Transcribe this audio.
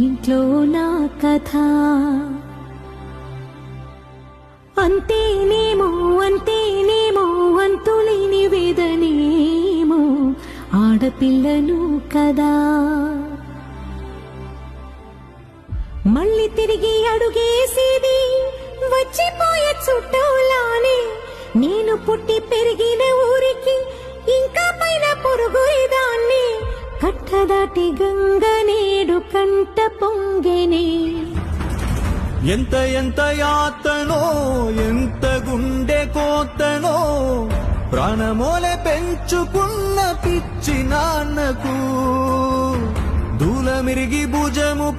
ఇంట్లో నా కథ అంతేనేమో అంతేనేమో అంతులేని వేదనేమో ఆడపిల్లను కదా. మళ్ళీ తిరిగి అడుగేసేది వచ్చిపోయే చుట్టూలానే, నేను పుట్టి పెరిగిన ఊరికి ఇంకా పైన పొరుగుదాన్ని. కట్టదాటి గంగ నేడు కంట పొంగెనే. ఎంత ఎంత యాతనో ఎంత గుండె కోతనో, ప్రాణమోలే పెంచుకున్న పిచ్చి నాన్నకు దూలమిరిగి భుజము